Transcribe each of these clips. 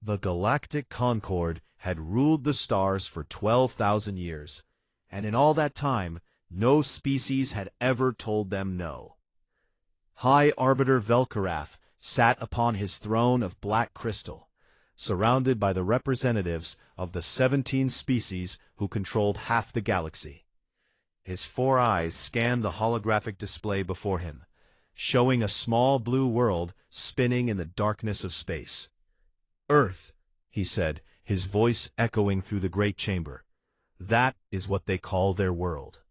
The Galactic Concord had ruled the stars for 12,000 years, and in all that time, no species had ever told them no. High Arbiter Velkorath sat upon his throne of black crystal, surrounded by the representatives of the 17 species who controlled half the galaxy. His 4 eyes scanned the holographic display before him, showing a small blue world spinning in the darkness of space. "Earth," he said, his voice echoing through the great chamber. "That is what they call their world."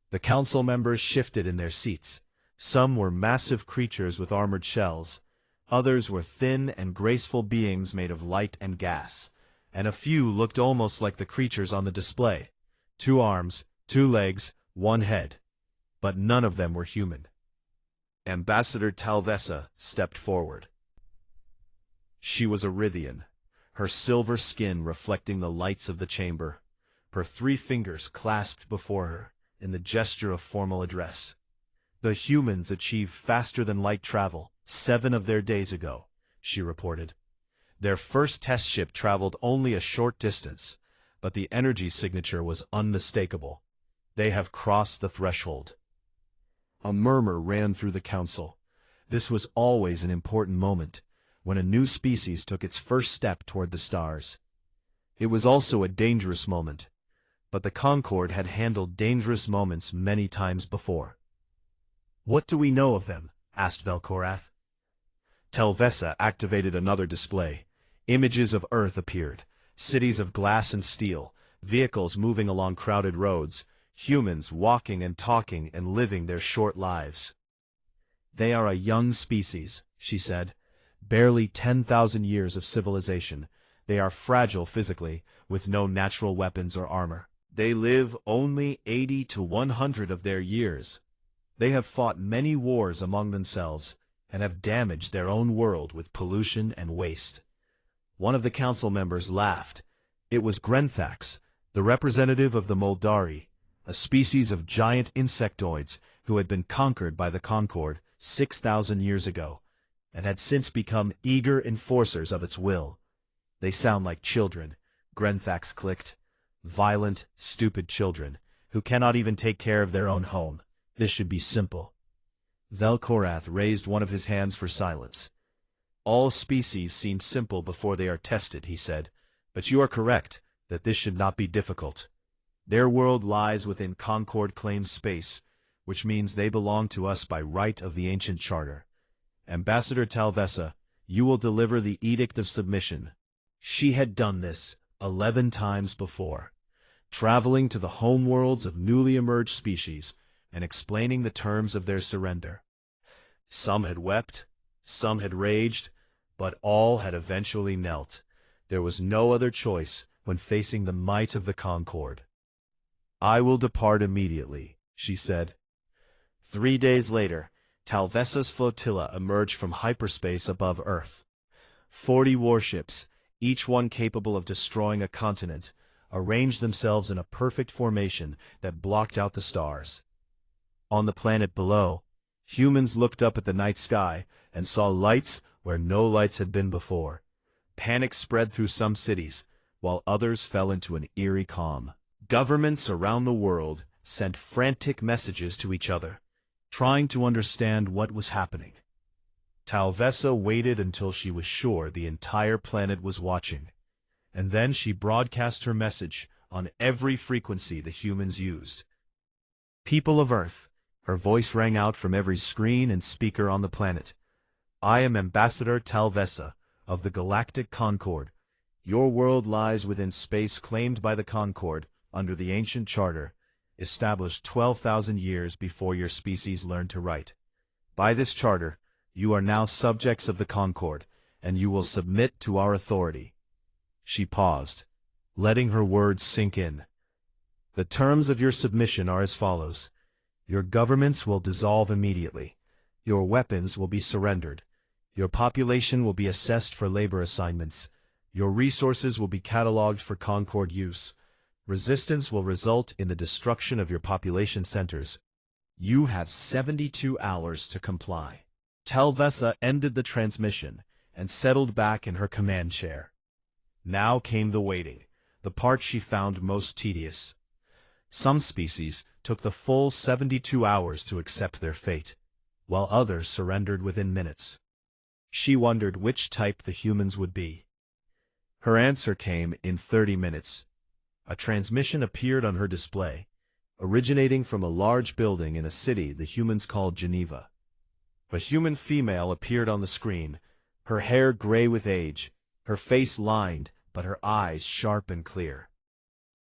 The council members shifted in their seats. Some were massive creatures with armored shells. Others were thin and graceful beings made of light and gas, and a few looked almost like the creatures on the display. 2 arms, 2 legs, 1 head. But none of them were human. Ambassador Talvessa stepped forward. She was a Rythian, her silver skin reflecting the lights of the chamber, her 3 fingers clasped before her in the gesture of formal address. "The humans achieved faster-than-light travel 7 of their days ago," she reported. "Their first test ship traveled only a short distance, but the energy signature was unmistakable. They have crossed the threshold." A murmur ran through the council. This was always an important moment, when a new species took its first step toward the stars. It was also a dangerous moment, but the Concord had handled dangerous moments many times before. "What do we know of them?" asked Velkorath. Talvessa activated another display. Images of Earth appeared, cities of glass and steel, vehicles moving along crowded roads, humans walking and talking and living their short lives. "They are a young species," she said. "Barely 10,000 years of civilization. They are fragile physically, with no natural weapons or armor. They live only 80 to 100 of their years. They have fought many wars among themselves, and have damaged their own world with pollution and waste." One of the council members laughed. It was Grenthax, the representative of the Moldari, a species of giant insectoids who had been conquered by the Concord 6,000 years ago, and had since become eager enforcers of its will. "They sound like children," Grenthax clicked. "Violent, stupid children, who cannot even take care of their own home. This should be simple." Velkorath raised one of his hands for silence. "All species seem simple before they are tested," he said, "but you are correct that this should not be difficult. Their world lies within Concord-claimed space, which means they belong to us by right of the ancient charter. Ambassador Talvessa, you will deliver the Edict of Submission." She had done this 11 times before, traveling to the homeworlds of newly emerged species and explaining the terms of their surrender. Some had wept, some had raged, but all had eventually knelt. There was no other choice when facing the might of the Concord. "I will depart immediately," she said. 3 days later, Talvessa's flotilla emerged from hyperspace above Earth. 40 warships, each one capable of destroying a continent, arranged themselves in a perfect formation that blocked out the stars. On the planet below, humans looked up at the night sky and saw lights where no lights had been before. Panic spread through some cities, while others fell into an eerie calm. Governments around the world sent frantic messages to each other, trying to understand what was happening. Talvessa waited until she was sure the entire planet was watching, and then she broadcast her message on every frequency the humans used. "People of Earth," her voice rang out from every screen and speaker on the planet. "I am Ambassador Talvessa of the Galactic Concord. Your world lies within space claimed by the Concord under the ancient charter, established 12,000 years before your species learned to write. By this charter, you are now subjects of the Concord, and you will submit to our authority." She paused, letting her words sink in. "The terms of your submission are as follows. Your governments will dissolve immediately. Your weapons will be surrendered. Your population will be assessed for labor assignments. Your resources will be cataloged for Concord use. Resistance will result in the destruction of your population centers. You have 72 hours to comply." Talvessa ended the transmission and settled back in her command chair. Now came the waiting, the part she found most tedious. Some species took the full 72 hours to accept their fate, while others surrendered within minutes. She wondered which type the humans would be. Her answer came in 30 minutes. A transmission appeared on her display, originating from a large building in a city the humans called Geneva. A human female appeared on the screen, her hair gray with age, her face lined, but her eyes sharp and clear.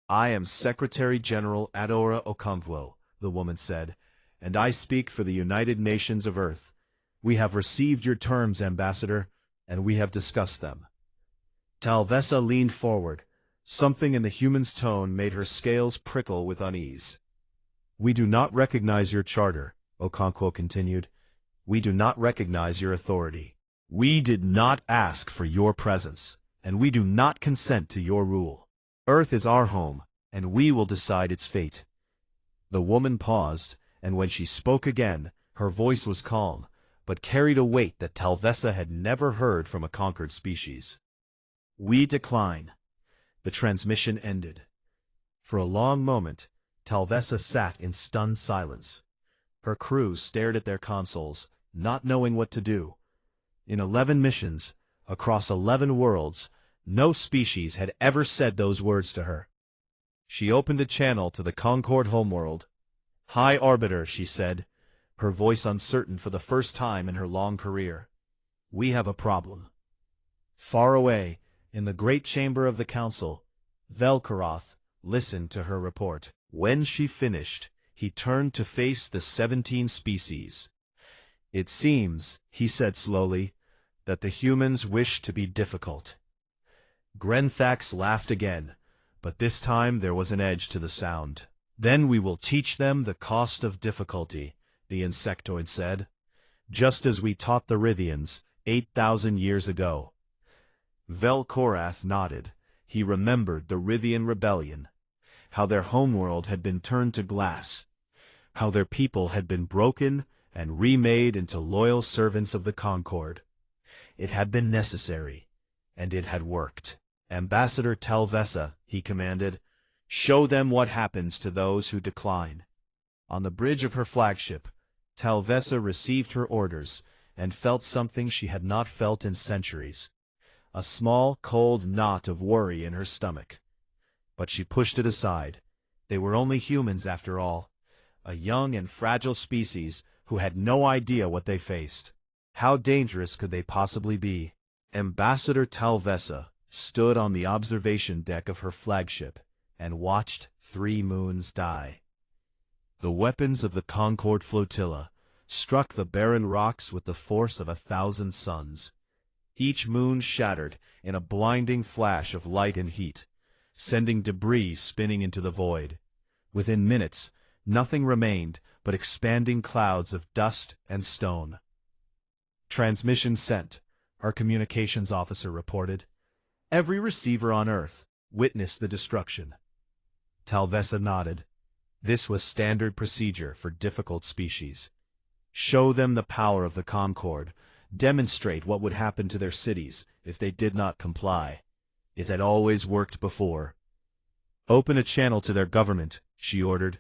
"I am Secretary General Adora Okonkwo," the woman said, "and I speak for the United Nations of Earth. We have received your terms, Ambassador, and we have discussed them." Talvesa leaned forward. Something in the human's tone made her scales prickle with unease. "We do not recognize your charter," Okonkwo continued. "We do not recognize your authority. We did not ask for your presence, and we do not consent to your rule. Earth is our home, and we will decide its fate." The woman paused, and when she spoke again, her voice was calm, but carried a weight that Talvesa had never heard from a conquered species. "We decline." The transmission ended. For a long moment, Talvesa sat in stunned silence. Her crew stared at their consoles, not knowing what to do. In 11 missions, across 11 worlds, no species had ever said those words to her. She opened a channel to the Concord homeworld. "High Arbiter," she said, her voice uncertain for the first time in her long career. "We have a problem." Far away, in the great chamber of the council, Velkaroth listened to her report. When she finished, he turned to face the 17 species. "It seems," he said slowly, "that the humans wish to be difficult." Grenthax laughed again, but this time there was an edge to the sound. "Then we will teach them the cost of difficulty," the insectoid said, "just as we taught the Rithians 8,000 years ago." Velkorath nodded. He remembered the Rithian rebellion, how their homeworld had been turned to glass, how their people had been broken and remade into loyal servants of the Concord. It had been necessary, and it had worked. "Ambassador Talvesa," he commanded, "show them what happens to those who decline." On the bridge of her flagship, Talvesa received her orders and felt something she had not felt in centuries. A small, cold knot of worry in her stomach. But she pushed it aside. They were only humans after all, a young and fragile species who had no idea what they faced. How dangerous could they possibly be? Ambassador Talvesa stood on the observation deck of her flagship and watched 3 moons die. The weapons of the Concord flotilla struck the barren rocks with the force of 1,000 suns. Each moon shattered in a blinding flash of light and heat, sending debris spinning into the void. Within minutes, nothing remained but expanding clouds of dust and stone. "Transmission sent," our communications officer reported. "Every receiver on Earth witnessed the destruction." Talvesa nodded. This was standard procedure for difficult species. Show them the power of the Concord. Demonstrate what would happen to their cities if they did not comply. It had always worked before. "Open a channel to their government," she ordered.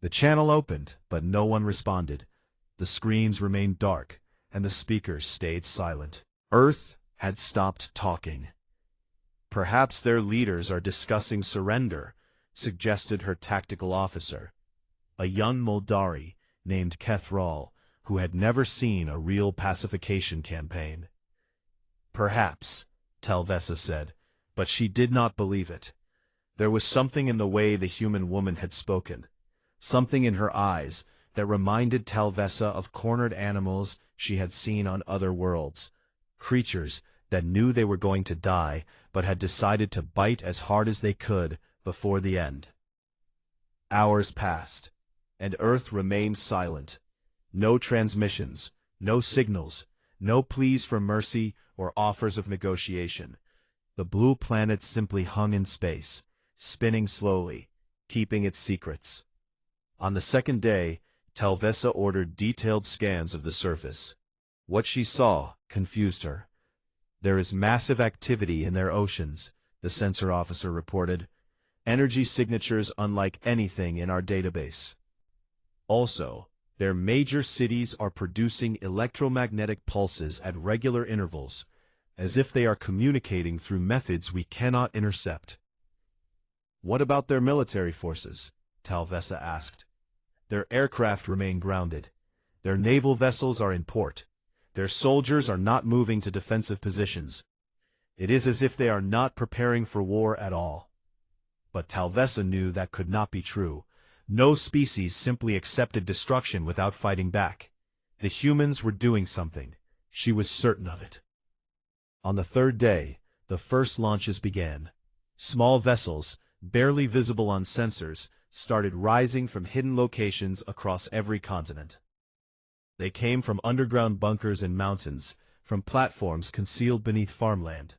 The channel opened, but no one responded. The screens remained dark, and the speakers stayed silent. Earth had stopped talking. "Perhaps their leaders are discussing surrender," suggested her tactical officer, a young Moldari named Kethrall, who had never seen a real pacification campaign. "Perhaps," Talvesa said, but she did not believe it. There was something in the way the human woman had spoken, something in her eyes that reminded Talvesa of cornered animals she had seen on other worlds, creatures that knew they were going to die but had decided to bite as hard as they could before the end. Hours passed, and Earth remained silent. No transmissions, no signals, no pleas for mercy or offers of negotiation. The blue planet simply hung in space, spinning slowly, keeping its secrets. On the second day, Talvesa ordered detailed scans of the surface. What she saw confused her. "There is massive activity in their oceans," the sensor officer reported. Energy signatures unlike anything in our database. Also, their major cities are producing electromagnetic pulses at regular intervals, as if they are communicating through methods we cannot intercept. What about their military forces? Talvesa asked. Their aircraft remain grounded. Their naval vessels are in port. Their soldiers are not moving to defensive positions. It is as if they are not preparing for war at all. But Talvesa knew that could not be true. No species simply accepted destruction without fighting back. The humans were doing something. She was certain of it. On the third day, the first launches began. Small vessels, barely visible on sensors, started rising from hidden locations across every continent. They came from underground bunkers in mountains, from platforms concealed beneath farmland,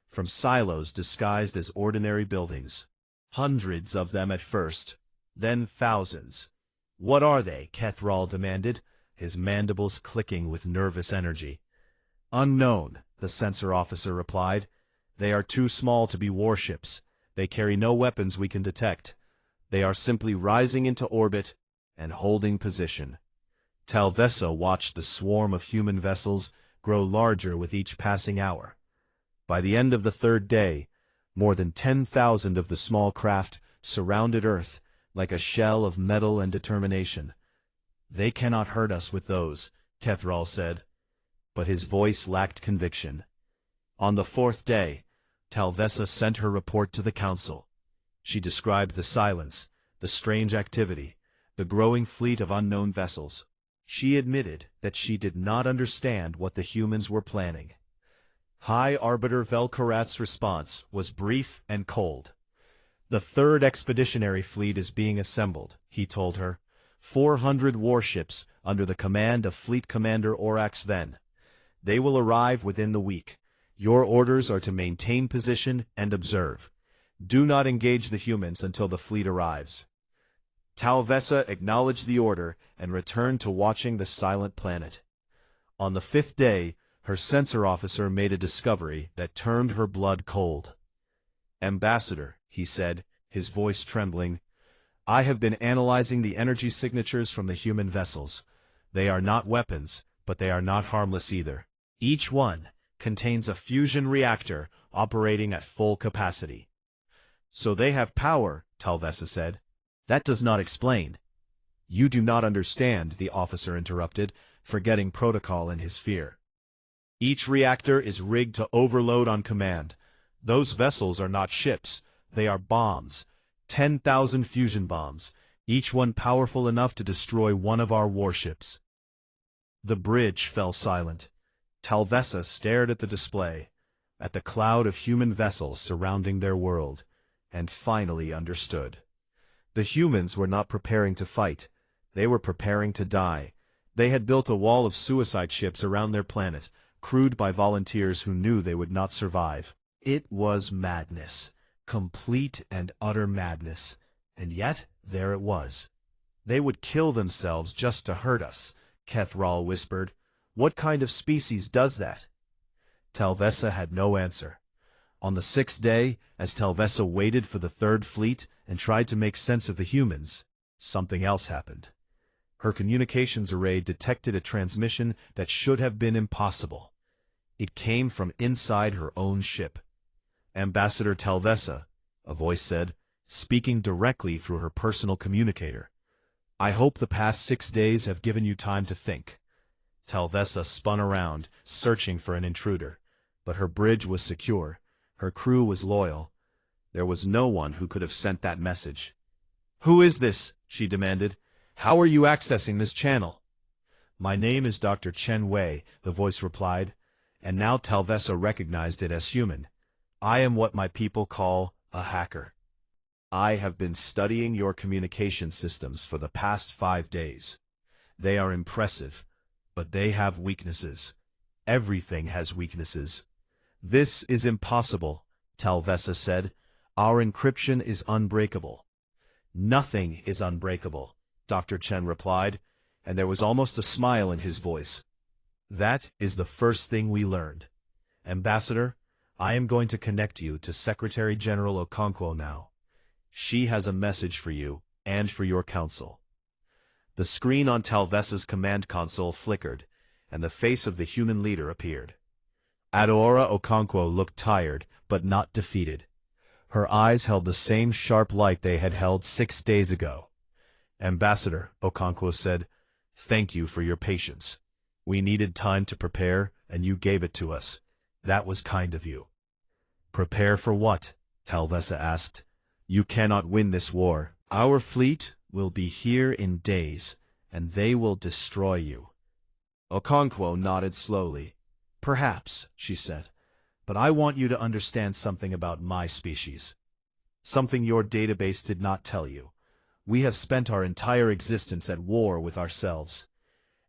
from silos disguised as ordinary buildings. Hundreds of them at first, then thousands. What are they? Kethral demanded, his mandibles clicking with nervous energy. Unknown, the sensor officer replied. They are too small to be warships. They carry no weapons we can detect. They are simply rising into orbit and holding position. Talvesa watched the swarm of human vessels grow larger with each passing hour. By the end of the third day, more than 10,000 of the small craft surrounded Earth like a shell of metal and determination. They cannot hurt us with those, Kethral said. But his voice lacked conviction. On the fourth day, Talvesa sent her report to the council. She described the silence, the strange activity, the growing fleet of unknown vessels. She admitted that she did not understand what the humans were planning. High Arbiter Velkarat's response was brief and cold. The third expeditionary fleet is being assembled, he told her. 400 warships under the command of Fleet Commander Orax Ven. They will arrive within the week. Your orders are to maintain position and observe. Do not engage the humans until the fleet arrives. Talvesa acknowledged the order and returned to watching the silent planet. On the fifth day, her sensor officer made a discovery that turned her blood cold. Ambassador, he said, his voice trembling, I have been analyzing the energy signatures from the human vessels. They are not weapons, but they are not harmless either. Each one contains a fusion reactor operating at full capacity. So they have power, Talvesa said. That does not explain. You do not understand, the officer interrupted, forgetting protocol in his fear. Each reactor is rigged to overload on command. Those vessels are not ships, they are bombs. 10,000 fusion bombs, each one powerful enough to destroy one of our warships. The bridge fell silent. Talvesa stared at the display, at the cloud of human vessels surrounding their world, and finally understood. The humans were not preparing to fight. They were preparing to die. They had built a wall of suicide ships around their planet, crewed by volunteers who knew they would not survive. It was madness. Complete and utter madness. And yet, there it was. They would kill themselves just to hurt us, Kethral whispered. What kind of species does that? Talvesa had no answer. On the sixth day, as Talvesa waited for the third fleet and tried to make sense of the humans, something else happened. Her communications array detected a transmission that should have been impossible. It came from inside her own ship. Ambassador Talvesa, a voice said, speaking directly through her personal communicator. I hope the past 6 days have given you time to think. Talvesa spun around, searching for an intruder. But her bridge was secure. Her crew was loyal. There was no one who could have sent that message. Who is this? She demanded. How are you accessing this channel? My name is Dr. Chen Wei, the voice replied, and now Talvesa recognized it as human. I am what my people call a hacker. I have been studying your communication systems for the past 5 days. They are impressive, but they have weaknesses. Everything has weaknesses. This is impossible, Talvesa said. Our encryption is unbreakable. Nothing is unbreakable, Dr. Chen replied, and there was almost a smile in his voice. That is the first thing we learned. Ambassador, I am going to connect you to Secretary General Okonkwo now. She has a message for you, and for your council. The screen on Talvesa's command console flickered, and the face of the human leader appeared. Adora Okonkwo looked tired, but not defeated. Her eyes held the same sharp light they had held 6 days ago. Ambassador, Okonkwo said, thank you for your patience. We needed time to prepare, and you gave it to us. That was kind of you. Prepare for what? Talvesa asked. You cannot win this war. Our fleet will be here in days, and they will destroy you. Okonkwo nodded slowly. Perhaps, she said, but I want you to understand something about my species. Something your database did not tell you. We have spent our entire existence at war with ourselves.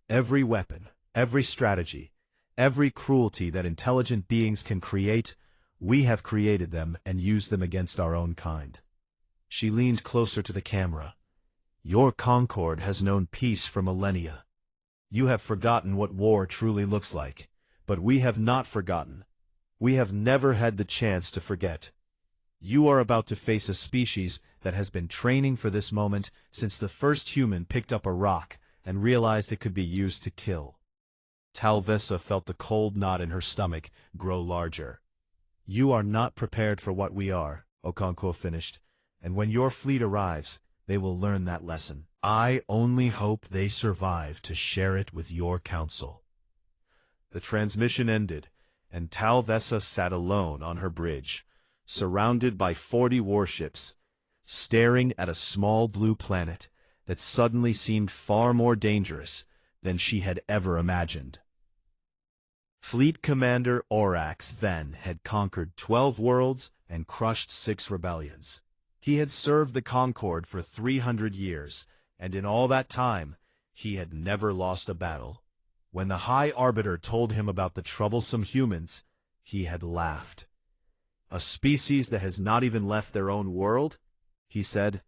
Every weapon, every strategy, every cruelty that intelligent beings can create, we have created them and used them against our own kind. She leaned closer to the camera. Your Concord has known peace for millennia. You have forgotten what war truly looks like, but we have not forgotten. We have never had the chance to forget. You are about to face a species that has been training for this moment since the first human picked up a rock and realized it could be used to kill. Talvesa felt the cold knot in her stomach grow larger. You are not prepared for what we are, Okonkwo finished, and when your fleet arrives, they will learn that lesson. I only hope they survive to share it with your council. The transmission ended, and Talvesa sat alone on her bridge, surrounded by 40 warships, staring at a small blue planet that suddenly seemed far more dangerous than she had ever imagined. Fleet Commander Orax Ven had conquered 12 worlds and crushed 6 rebellions. He had served the Concord for 300 years, and in all that time, he had never lost a battle. When the High Arbiter told him about the troublesome humans, he had laughed. A species that has not even left their own world? He said,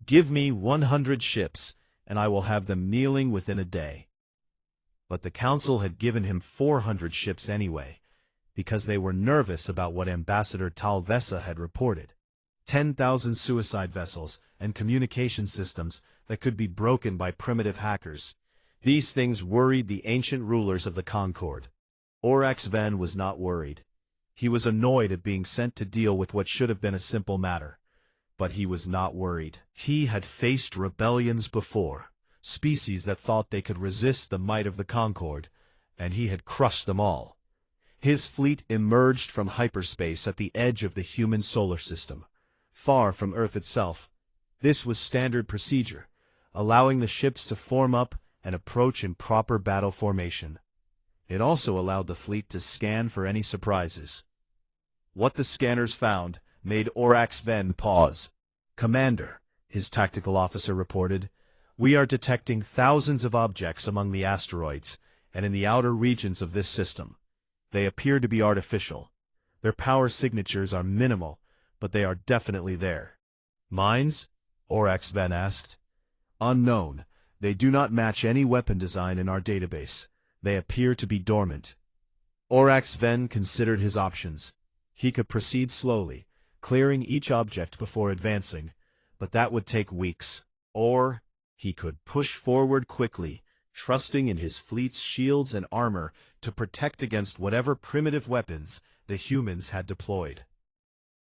give me 100 ships, and I will have them kneeling within a day. But the council had given him 400 ships anyway, because they were nervous about what Ambassador Talvesa had reported. 10,000 suicide vessels and communication systems that could be broken by primitive hackers. These things worried the ancient rulers of the Concord. Orax Ven was not worried. He was annoyed at being sent to deal with what should have been a simple matter. But he was not worried. He had faced rebellions before, species that thought they could resist the might of the Concord, and he had crushed them all. His fleet emerged from hyperspace at the edge of the human solar system, far from Earth itself. This was standard procedure, allowing the ships to form up and approach in proper battle formation. It also allowed the fleet to scan for any surprises. What the scanners found made Orax Ven pause. Commander, his tactical officer reported, we are detecting thousands of objects among the asteroids and in the outer regions of this system. They appear to be artificial. Their power signatures are minimal, but they are definitely there. Mines? Orax Ven asked. Unknown. They do not match any weapon design in our database. They appear to be dormant. Orax Ven considered his options. He could proceed slowly, clearing each object before advancing, but that would take weeks. Or he could push forward quickly, trusting in his fleet's shields and armor to protect against whatever primitive weapons the humans had deployed.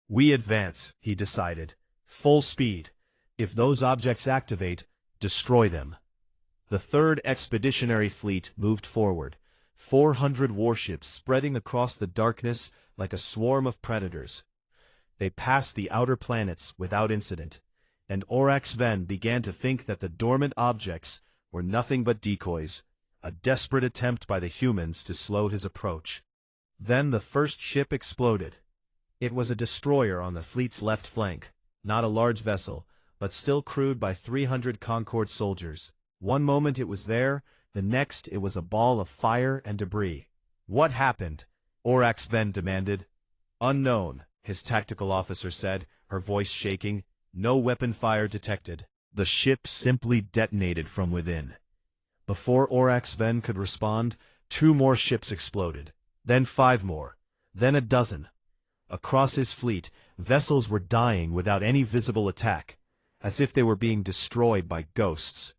We advance, he decided. Full speed. If those objects activate, destroy them. The 3rd Expeditionary Fleet moved forward, 400 warships spreading across the darkness like a swarm of predators. They passed the outer planets without incident, and Orax Ven began to think that the dormant objects were nothing but decoys, a desperate attempt by the humans to slow his approach. Then the first ship exploded. It was a destroyer on the fleet's left flank, not a large vessel, but still crewed by 300 Concord soldiers. One moment it was there, the next it was a ball of fire and debris. What happened? Orax Ven demanded. Unknown, his tactical officer said, her voice shaking. No weapon fire detected. The ship simply detonated from within. Before Orax Ven could respond, 2 more ships exploded. Then 5 more. Then a dozen. Across his fleet, vessels were dying without any visible attack, as if they were being destroyed by ghosts.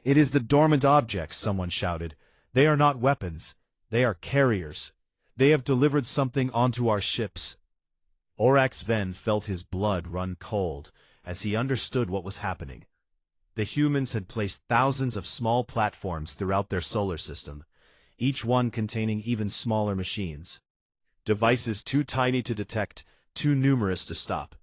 "It is the dormant objects," someone shouted. "They are not weapons. They are carriers. They have delivered something onto our ships." Orax Ven felt his blood run cold as he understood what was happening. The humans had placed thousands of small platforms throughout their solar system, each one containing even smaller machines. Devices too tiny to detect, too numerous to stop.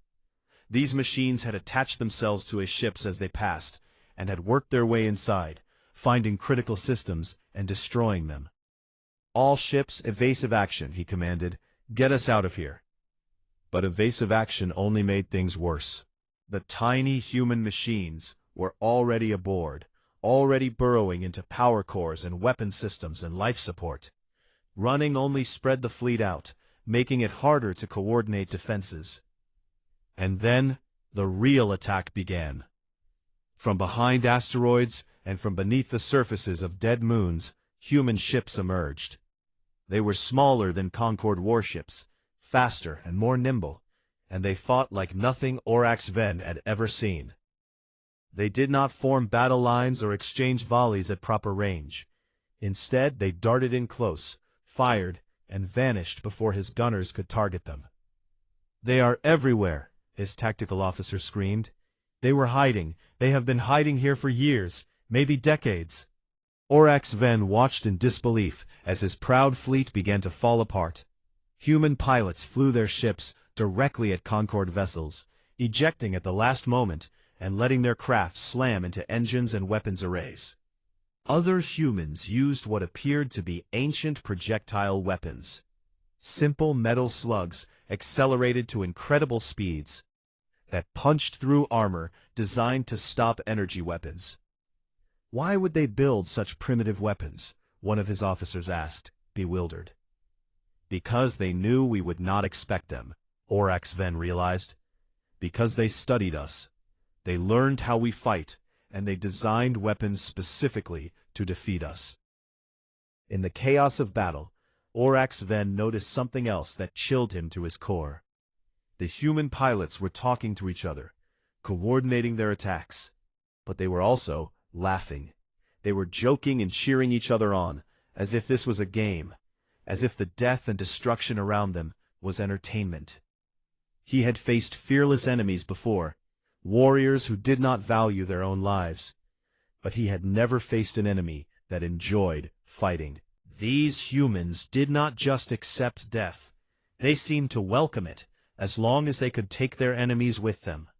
These machines had attached themselves to his ships as they passed, and had worked their way inside, finding critical systems and destroying them. "All ships, evasive action," he commanded. "Get us out of here." But evasive action only made things worse. The tiny human machines were already aboard, already burrowing into power cores and weapon systems and life support. Running only spread the fleet out, making it harder to coordinate defenses. And then, the real attack began. From behind asteroids and from beneath the surfaces of dead moons, human ships emerged. They were smaller than Concord warships, faster and more nimble, and they fought like nothing Orax Ven had ever seen. They did not form battle lines or exchange volleys at proper range. Instead, they darted in close, fired, and vanished before his gunners could target them. "They are everywhere," his tactical officer screamed. "They were hiding. They have been hiding here for years, maybe decades." Orax Ven watched in disbelief as his proud fleet began to fall apart. Human pilots flew their ships directly at Concord vessels, ejecting at the last moment and letting their craft slam into engines and weapons arrays. Other humans used what appeared to be ancient projectile weapons. Simple metal slugs accelerated to incredible speeds that punched through armor designed to stop energy weapons. "Why would they build such primitive weapons?" one of his officers asked, bewildered. "Because they knew we would not expect them," Orax Ven realized. "Because they studied us. They learned how we fight, and they designed weapons specifically to defeat us." In the chaos of battle, Orax Ven noticed something else that chilled him to his core. The human pilots were talking to each other, coordinating their attacks. But they were also laughing. They were joking and cheering each other on, as if this was a game, as if the death and destruction around them was entertainment. He had faced fearless enemies before, warriors who did not value their own lives. But he had never faced an enemy that enjoyed fighting. These humans did not just accept death. They seemed to welcome it, as long as they could take their enemies with them.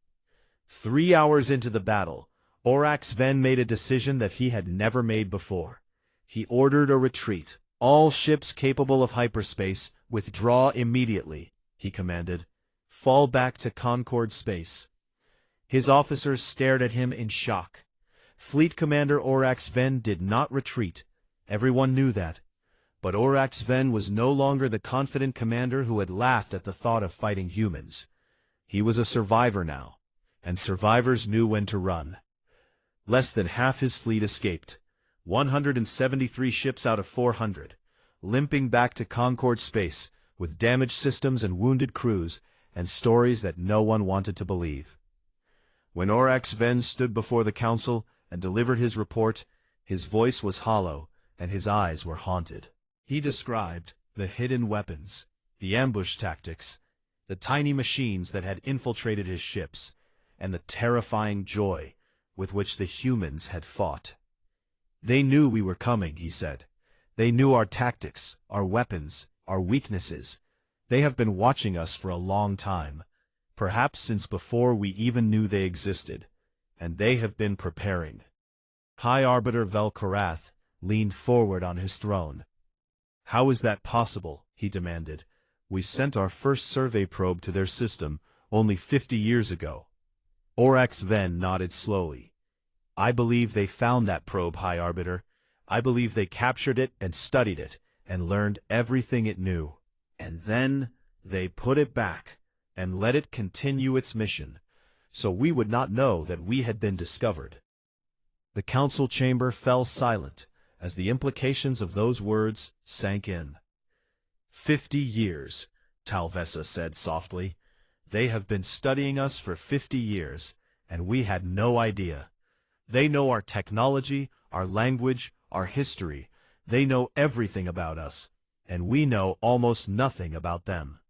3 hours into the battle, Orax Ven made a decision that he had never made before. He ordered a retreat. "All ships capable of hyperspace, withdraw immediately," he commanded. "Fall back to Concord space." His officers stared at him in shock. Fleet Commander Orax Ven did not retreat. Everyone knew that. But Orax Ven was no longer the confident commander who had laughed at the thought of fighting humans. He was a survivor now, and survivors knew when to run. Less than half his fleet escaped, 173 ships out of 400, limping back to Concord space with damaged systems and wounded crews and stories that no one wanted to believe. When Orax Ven stood before the council and delivered his report, his voice was hollow and his eyes were haunted. He described the hidden weapons, the ambush tactics, the tiny machines that had infiltrated his ships, and the terrifying joy with which the humans had fought. "They knew we were coming," he said. "They knew our tactics, our weapons, our weaknesses. They have been watching us for a long time, perhaps since before we even knew they existed, and they have been preparing." High Arbiter Vel Korath leaned forward on his throne. "How is that possible?" he demanded. "We sent our first survey probe to their system only 50 years ago." Orax Ven nodded slowly. "I believe they found that probe, High Arbiter. I believe they captured it and studied it and learned everything it knew. And then they put it back and let it continue its mission, so we would not know that we had been discovered." The council chamber fell silent as the implications of those words sank in. 50 years. Talvesa said softly. They have been studying us for 50 years, and we had no idea. They know our technology, our language, our history. They know everything about us, and we know almost nothing about them.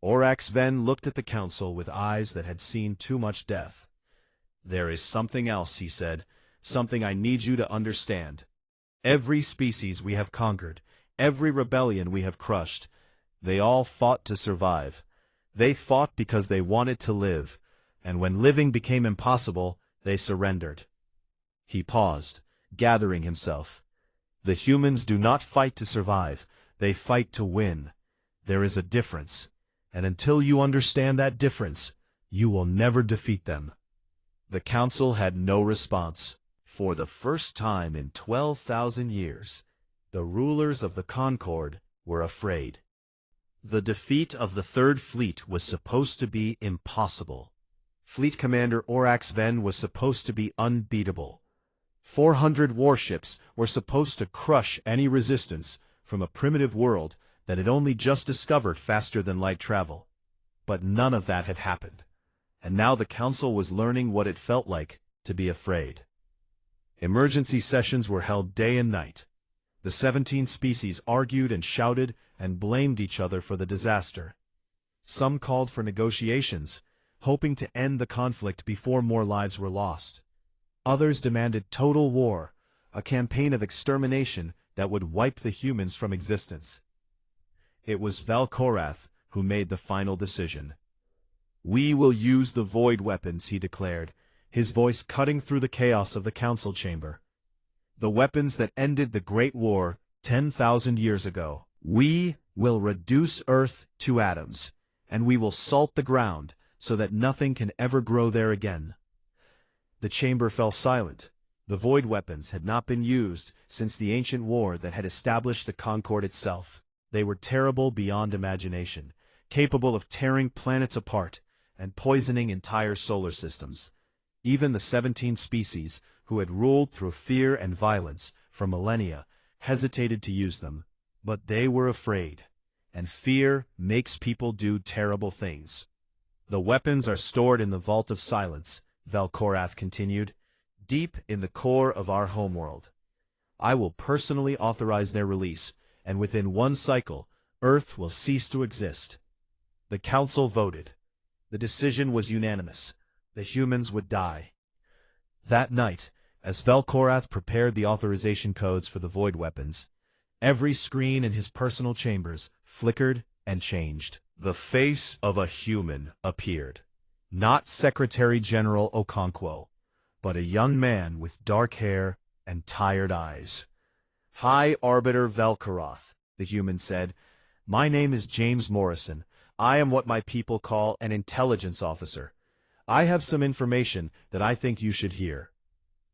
Orax Ven looked at the council with eyes that had seen too much death. There is something else, he said, something I need you to understand. Every species we have conquered, every rebellion we have crushed, they all fought to survive. They fought because they wanted to live, and when living became impossible, they surrendered. He paused, gathering himself. The humans do not fight to survive, they fight to win. There is a difference, and until you understand that difference, you will never defeat them. The council had no response. For the first time in 12,000 years, the rulers of the Concord were afraid. The defeat of the Third Fleet was supposed to be impossible. Fleet Commander Orax Ven was supposed to be unbeatable. 400 warships were supposed to crush any resistance from a primitive world that had only just discovered faster-than-light travel. But none of that had happened, and now the Council was learning what it felt like to be afraid. Emergency sessions were held day and night. The 17 species argued and shouted and blamed each other for the disaster. Some called for negotiations, hoping to end the conflict before more lives were lost. Others demanded total war, a campaign of extermination that would wipe the humans from existence. It was Valkorath who made the final decision. "We will use the void weapons," he declared, his voice cutting through the chaos of the council chamber. "The weapons that ended the Great War 10,000 years ago. We will reduce Earth to atoms, and we will salt the ground so that nothing can ever grow there again." The chamber fell silent. The void weapons had not been used since the ancient war that had established the Concord itself. They were terrible beyond imagination, capable of tearing planets apart and poisoning entire solar systems. Even the 17 species, who had ruled through fear and violence for millennia, hesitated to use them. But they were afraid, and fear makes people do terrible things. "The weapons are stored in the Vault of Silence," Valkorath continued, "deep in the core of our homeworld. I will personally authorize their release, and within one cycle, Earth will cease to exist." The council voted. The decision was unanimous. The humans would die. That night, as Valkorath prepared the authorization codes for the void weapons, every screen in his personal chambers flickered and changed. The face of a human appeared. Not Secretary General Okonkwo, but a young man with dark hair and tired eyes. "High Arbiter Valkorath," the human said. "My name is James Morrison. I am what my people call an intelligence officer. I have some information that I think you should hear."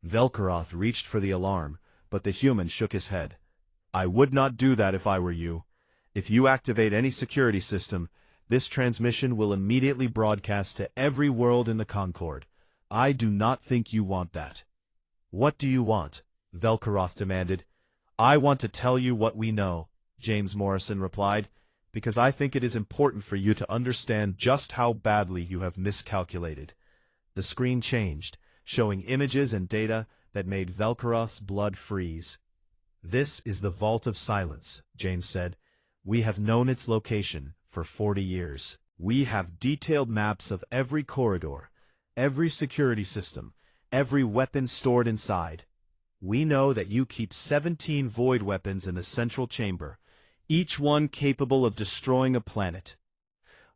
Velkaroth reached for the alarm, but the human shook his head. "I would not do that if I were you. If you activate any security system, this transmission will immediately broadcast to every world in the Concord. I do not think you want that." "What do you want?" Velkaroth demanded. "I want to tell you what we know," James Morrison replied, "because I think it is important for you to understand just how badly you have miscalculated." The screen changed, showing images and data that made Velkaroth's blood freeze. "This is the Vault of Silence," James said. "We have known its location for 40 years. We have detailed maps of every corridor, every security system, every weapon stored inside. We know that you keep 17 void weapons in the central chamber, each one capable of destroying a planet.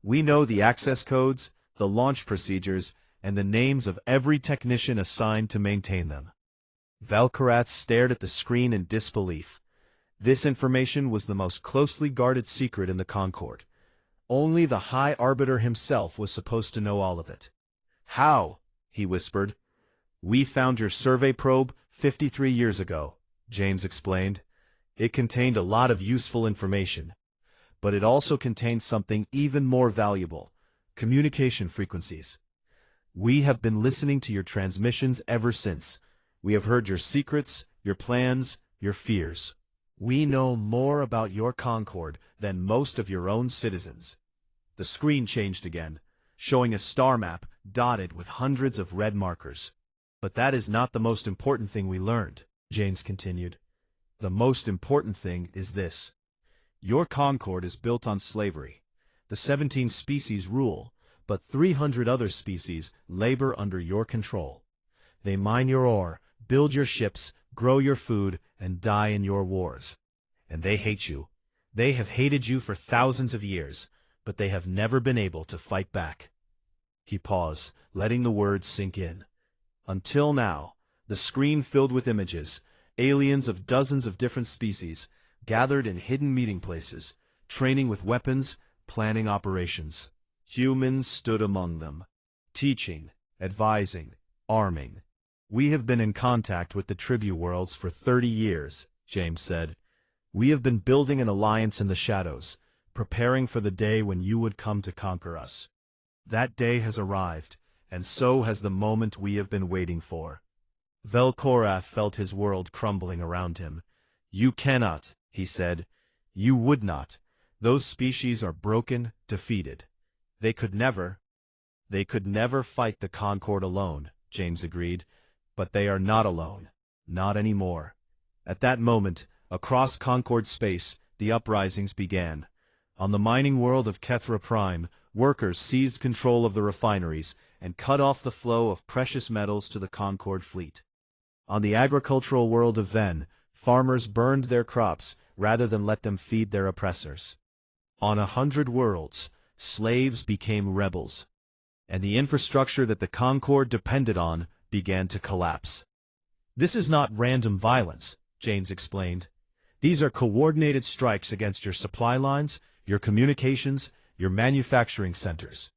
We know the access codes, the launch procedures, and the names of every technician assigned to maintain them." Valkorath stared at the screen in disbelief. This information was the most closely guarded secret in the Concord. Only the High Arbiter himself was supposed to know all of it. "How?" he whispered. "We found your survey probe 53 years ago," James explained. "It contained a lot of useful information. But it also contained something even more valuable: communication frequencies. We have been listening to your transmissions ever since. We have heard your secrets, your plans, your fears. We know more about your Concord than most of your own citizens. The screen changed again, showing a star map dotted with hundreds of red markers. But that is not the most important thing we learned, James continued. The most important thing is this. Your Concord is built on slavery. The 17 species rule, but 300 other species labor under your control. They mine your ore, build your ships, grow your food, and die in your wars. And they hate you. They have hated you for thousands of years, but they have never been able to fight back. He paused, letting the words sink in. Until now, the screen filled with images, aliens of dozens of different species, gathered in hidden meeting places, training with weapons, planning operations. Humans stood among them, teaching, advising, arming. We have been in contact with the tribute worlds for 30 years, James said. We have been building an alliance in the shadows, preparing for the day when you would come to conquer us. That day has arrived, and so has the moment we have been waiting for. Vel'Korath felt his world crumbling around him. You cannot, he said. You would not. Those species are broken, defeated. They could never fight the Concord alone, James agreed. But they are not alone. Not anymore. At that moment, across Concord space, the uprisings began. On the mining world of Kethra Prime, workers seized control of the refineries and cut off the flow of precious metals to the Concord fleet. On the agricultural world of Ven, farmers burned their crops rather than let them feed their oppressors. On 100 worlds, slaves became rebels. And the infrastructure that the Concord depended on began to collapse. This is not random violence, James explained. These are coordinated strikes against your supply lines, your communications, your manufacturing centers.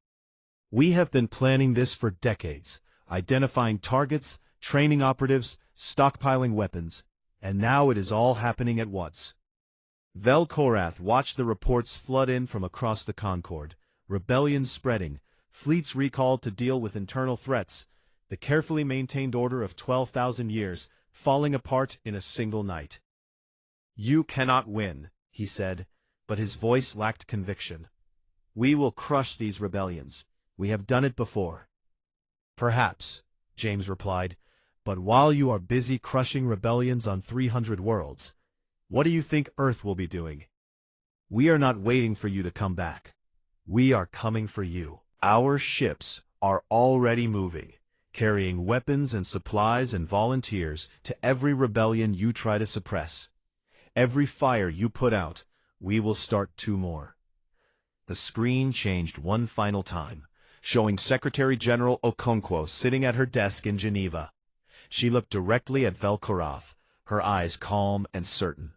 We have been planning this for decades, identifying targets, training operatives, stockpiling weapons, and now it is all happening at once. Vel'Korath watched the reports flood in from across the Concord, rebellions spreading, fleets recalled to deal with internal threats, the carefully maintained order of 12,000 years falling apart in a single night. You cannot win, he said, but his voice lacked conviction. We will crush these rebellions. We have done it before. Perhaps, James replied, but while you are busy crushing rebellions on 300 worlds, what do you think Earth will be doing? We are not waiting for you to come back. We are coming for you. Our ships are already moving, carrying weapons and supplies and volunteers to every rebellion you try to suppress. Every fire you put out, we will start 2 more. The screen changed one final time, showing Secretary General Okonkwo sitting at her desk in Geneva. She looked directly at Vel'Korath, her eyes calm and certain.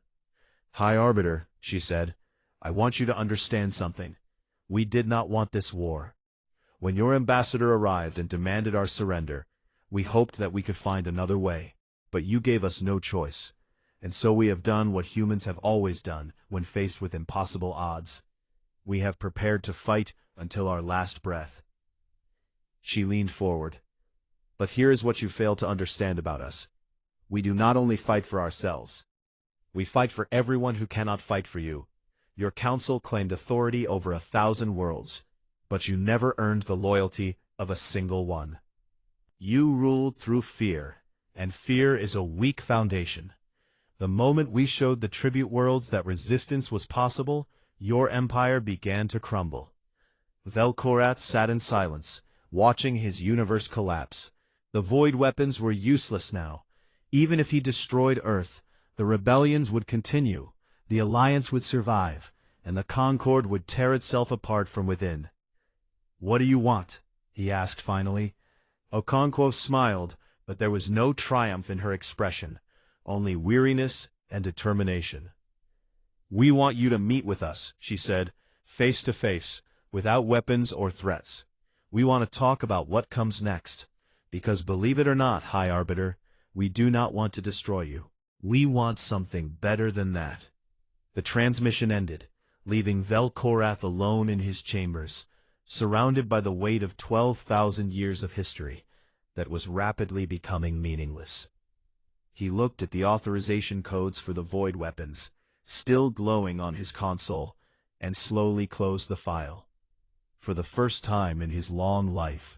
High Arbiter, she said, I want you to understand something. We did not want this war. When your ambassador arrived and demanded our surrender, we hoped that we could find another way, but you gave us no choice. And so we have done what humans have always done when faced with impossible odds. We have prepared to fight until our last breath. She leaned forward. But here is what you fail to understand about us. We do not only fight for ourselves. We fight for everyone who cannot fight for you. Your council claimed authority over 1,000 worlds, but you never earned the loyalty of a single one. You ruled through fear, and fear is a weak foundation. The moment we showed the tribute worlds that resistance was possible, your empire began to crumble. Vel'Korath sat in silence, watching his universe collapse. The void weapons were useless now. Even if he destroyed Earth, the rebellions would continue, the Alliance would survive, and the Concord would tear itself apart from within. What do you want? He asked finally. Okonkwo smiled, but there was no triumph in her expression, only weariness and determination. We want you to meet with us, she said, face to face, without weapons or threats. We want to talk about what comes next. Because believe it or not, High Arbiter, we do not want to destroy you. We want something better than that. The transmission ended, leaving Vel'Korath alone in his chambers, surrounded by the weight of 12,000 years of history that was rapidly becoming meaningless. He looked at the authorization codes for the void weapons, still glowing on his console, and slowly closed the file. for the first time in his long life.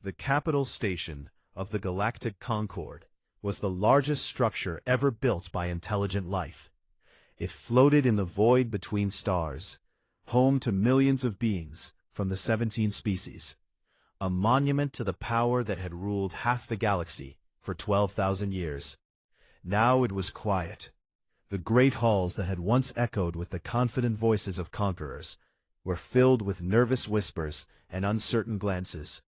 The capital station of the Galactic Concord was the largest structure ever built by intelligent life. It floated in the void between stars, home to millions of beings from the 17 species, a monument to the power that had ruled half the galaxy for 12,000 years. Now it was quiet. The great halls that had once echoed with the confident voices of conquerors were filled with nervous whispers and uncertain glances.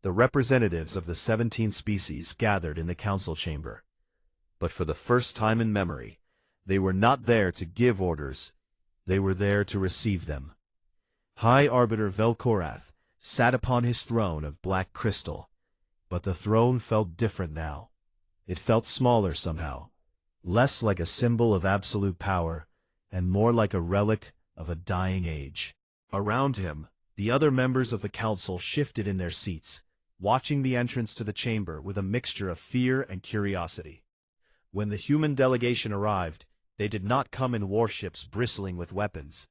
The representatives of the 17 species gathered in the council chamber. But for the first time in memory, they were not there to give orders. They were there to receive them. High Arbiter Velkorath sat upon his throne of black crystal. But the throne felt different now. It felt smaller somehow, less like a symbol of absolute power, and more like a relic of a dying age. Around him, the other members of the council shifted in their seats, watching the entrance to the chamber with a mixture of fear and curiosity. When the human delegation arrived, they did not come in warships bristling with weapons.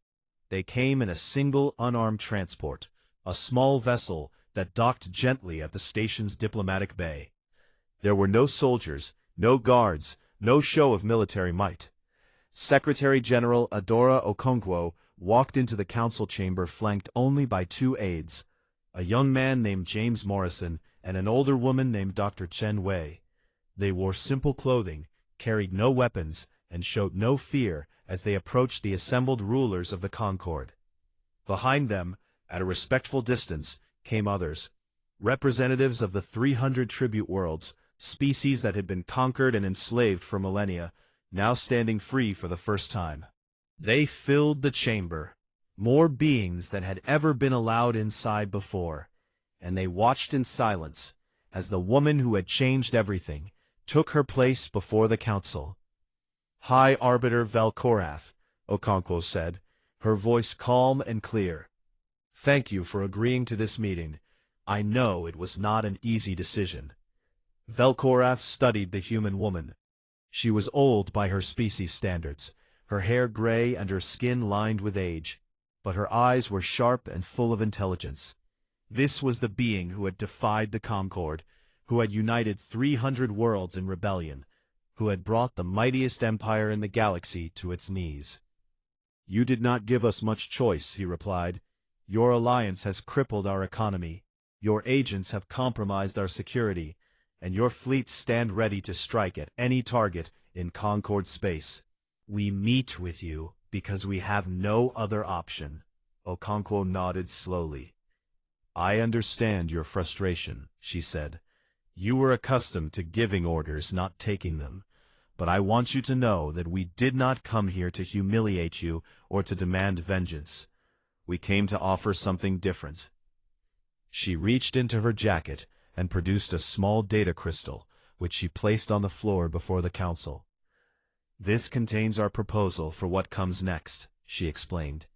They came in a single unarmed transport, a small vessel that docked gently at the station's diplomatic bay. There were no soldiers, no guards, no show of military might. Secretary General Adora Okonkwo walked into the council chamber flanked only by 2 aides, a young man named James Morrison and an older woman named Dr. Chen Wei. They wore simple clothing, carried no weapons, and showed no fear as they approached the assembled rulers of the Concord. Behind them, at a respectful distance, came others, representatives of the 300 tribute worlds, species that had been conquered and enslaved for millennia, now standing free for the first time. They filled the chamber, more beings than had ever been allowed inside before, and they watched in silence as the woman who had changed everything took her place before the council. High Arbiter Velkorath, Okonkwo said, her voice calm and clear. Thank you for agreeing to this meeting. I know it was not an easy decision. Velkorath studied the human woman. She was old by her species standards, her hair gray and her skin lined with age, but her eyes were sharp and full of intelligence. This was the being who had defied the Concord, who had united 300 worlds in rebellion, who had brought the mightiest empire in the galaxy to its knees. You did not give us much choice, he replied. Your alliance has crippled our economy, your agents have compromised our security, and your fleets stand ready to strike at any target in Concord space. We meet with you because we have no other option. Okonkwo nodded slowly. I understand your frustration, she said. You were accustomed to giving orders, not taking them. But I want you to know that we did not come here to humiliate you or to demand vengeance. We came to offer something different. She reached into her jacket and produced a small data crystal, which she placed on the floor before the council. This contains our proposal for what comes next, she explained.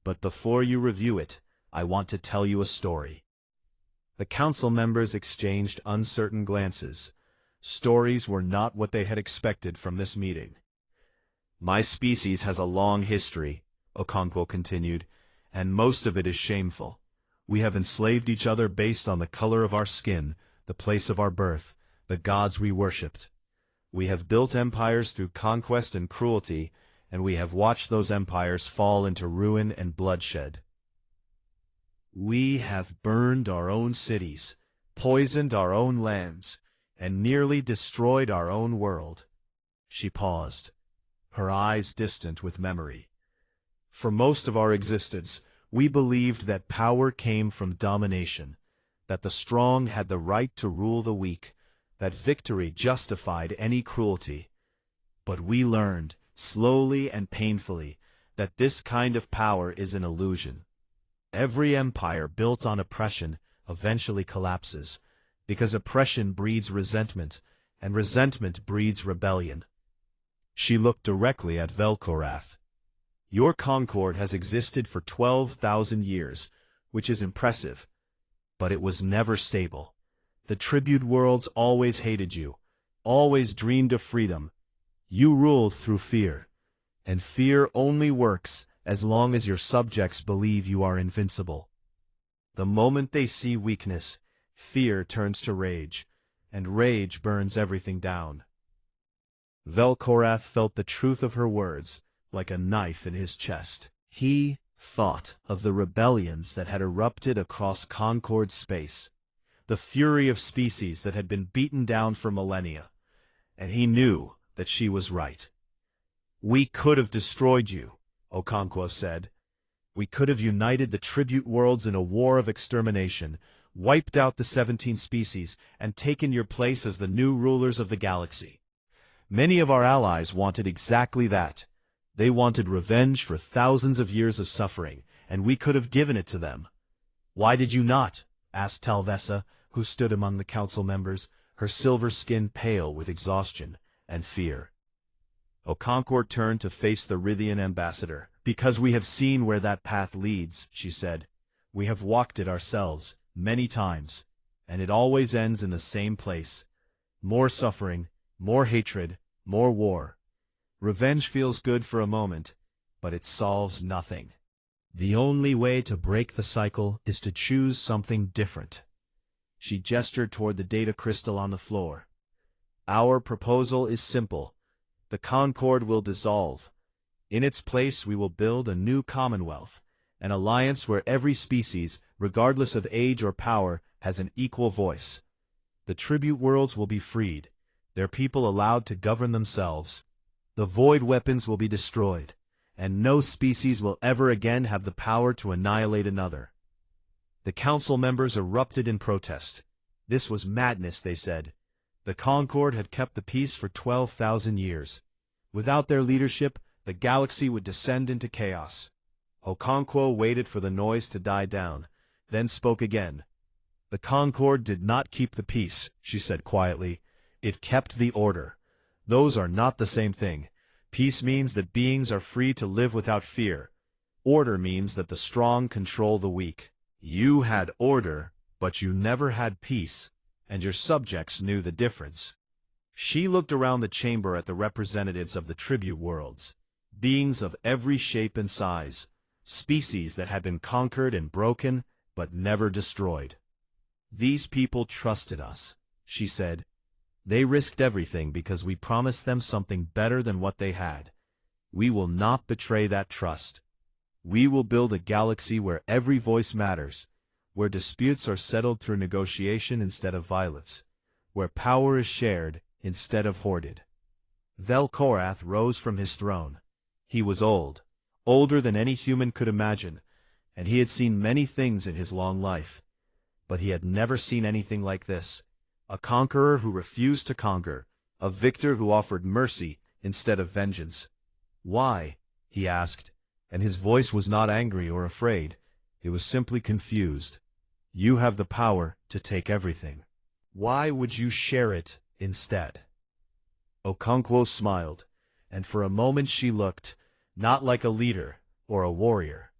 But before you review it, I want to tell you a story. The council members exchanged uncertain glances. Stories were not what they had expected from this meeting. My species has a long history, Okonkwo continued, and most of it is shameful. We have enslaved each other based on the color of our skin, the place of our birth, the gods we worshipped. We have built empires through conquest and cruelty, and we have watched those empires fall into ruin and bloodshed. We have burned our own cities, poisoned our own lands, and nearly destroyed our own world. She paused, her eyes distant with memory. For most of our existence, we believed that power came from domination, that the strong had the right to rule the weak, that victory justified any cruelty. But we learned, slowly and painfully, that this kind of power is an illusion. Every empire built on oppression eventually collapses, because oppression breeds resentment, and resentment breeds rebellion. She looked directly at Velkorath. Your Concord has existed for 12,000 years, which is impressive, but it was never stable. The tribute worlds always hated you, always dreamed of freedom. You ruled through fear, and fear only works as long as your subjects believe you are invincible. The moment they see weakness, fear turns to rage, and rage burns everything down. Vel'Korath felt the truth of her words, like a knife in his chest. He thought of the rebellions that had erupted across Concord space, the fury of species that had been beaten down for millennia, and he knew that she was right. "We could have destroyed you," Okonkwo said. "We could have united the tribute worlds in a war of extermination, wiped out the 17 species, and taken your place as the new rulers of the galaxy. Many of our allies wanted exactly that. They wanted revenge for thousands of years of suffering, and we could have given it to them." "Why did you not?" asked Talvessa, who stood among the council members, her silver skin pale with exhaustion and fear. Okonkwo turned to face the Rythian ambassador. "Because we have seen where that path leads," she said. "We have walked it ourselves, many times, and it always ends in the same place. More suffering, more hatred, more war. Revenge feels good for a moment, but it solves nothing. The only way to break the cycle is to choose something different." She gestured toward the data crystal on the floor. "Our proposal is simple. The Concord will dissolve. In its place we will build a new commonwealth, an alliance where every species, regardless of age or power, has an equal voice. The tribute worlds will be freed, their people allowed to govern themselves. The void weapons will be destroyed, and no species will ever again have the power to annihilate another." The council members erupted in protest. This was madness, they said. The Concord had kept the peace for 12,000 years. Without their leadership, the galaxy would descend into chaos. Okonkwo waited for the noise to die down, then spoke again. "The Concord did not keep the peace," she said quietly. "It kept the order. Those are not the same thing. Peace means that beings are free to live without fear. Order means that the strong control the weak. You had order, but you never had peace, and your subjects knew the difference." She looked around the chamber at the representatives of the tribute worlds, beings of every shape and size, species that had been conquered and broken, but never destroyed. "These people trusted us," she said. "They risked everything because we promised them something better than what they had. We will not betray that trust. We will build a galaxy where every voice matters, where disputes are settled through negotiation instead of violence, where power is shared instead of hoarded." Vel'Korath rose from his throne. He was old, older than any human could imagine, and he had seen many things in his long life. But he had never seen anything like this. A conqueror who refused to conquer, a victor who offered mercy instead of vengeance. "Why?" he asked, and his voice was not angry or afraid. It was simply confused. "You have the power to take everything. Why would you share it instead?" Okonkwo smiled, and for a moment she looked, not like a leader or a warrior,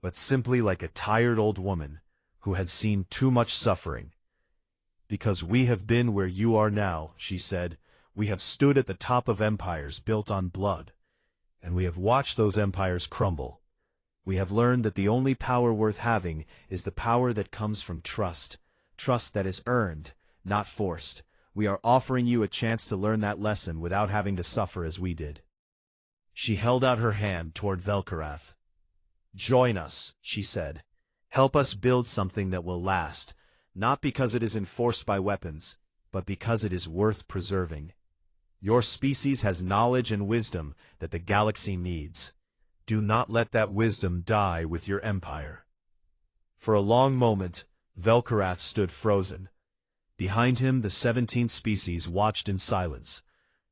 but simply like a tired old woman who had seen too much suffering. "Because we have been where you are now," she said. "We have stood at the top of empires built on blood, and we have watched those empires crumble. We have learned that the only power worth having is the power that comes from trust, trust that is earned, not forced. We are offering you a chance to learn that lesson without having to suffer as we did." She held out her hand toward Vel'Korath. "Join us," she said. "Help us build something that will last, not because it is enforced by weapons, but because it is worth preserving. Your species has knowledge and wisdom that the galaxy needs. Do not let that wisdom die with your empire." For a long moment, Vel'Korath stood frozen. Behind him, the 17 species watched in silence,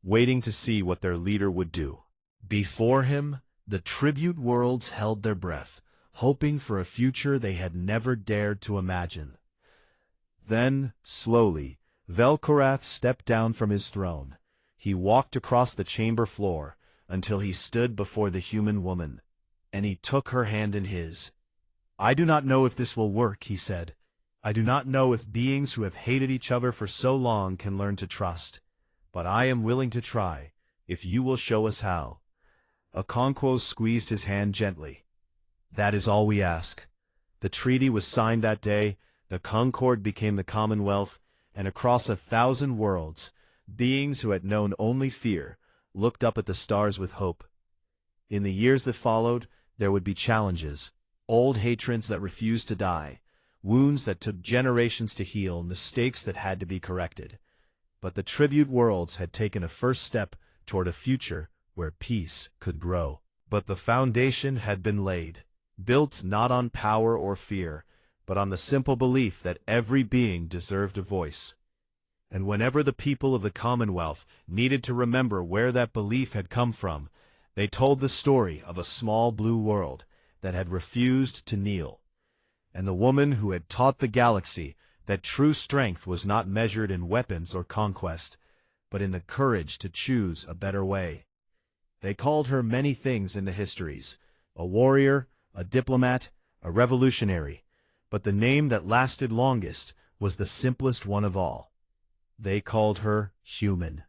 waiting to see what their leader would do. Before him, the tribute worlds held their breath, hoping for a future they had never dared to imagine. Then, slowly, Vel'Korath stepped down from his throne. He walked across the chamber floor until he stood before the human woman, and he took her hand in his. "I do not know if this will work," he said. "I do not know if beings who have hated each other for so long can learn to trust. But I am willing to try, if you will show us how." Okonkwo squeezed his hand gently. "That is all we ask. The treaty was signed that day, the Concord became the Commonwealth, and across 1,000 worlds, beings who had known only fear looked up at the stars with hope. In the years that followed, there would be challenges, old hatreds that refused to die, wounds that took generations to heal, mistakes that had to be corrected. But the tribute worlds had taken a first step toward a future where peace could grow. But the foundation had been laid, built not on power or fear, but on the simple belief that every being deserved a voice. And whenever the people of the Commonwealth needed to remember where that belief had come from, they told the story of a small blue world that had refused to kneel, and the woman who had taught the galaxy that true strength was not measured in weapons or conquest, but in the courage to choose a better way. They called her many things in the histories, a warrior, a diplomat, a revolutionary, but the name that lasted longest was the simplest one of all. They called her human.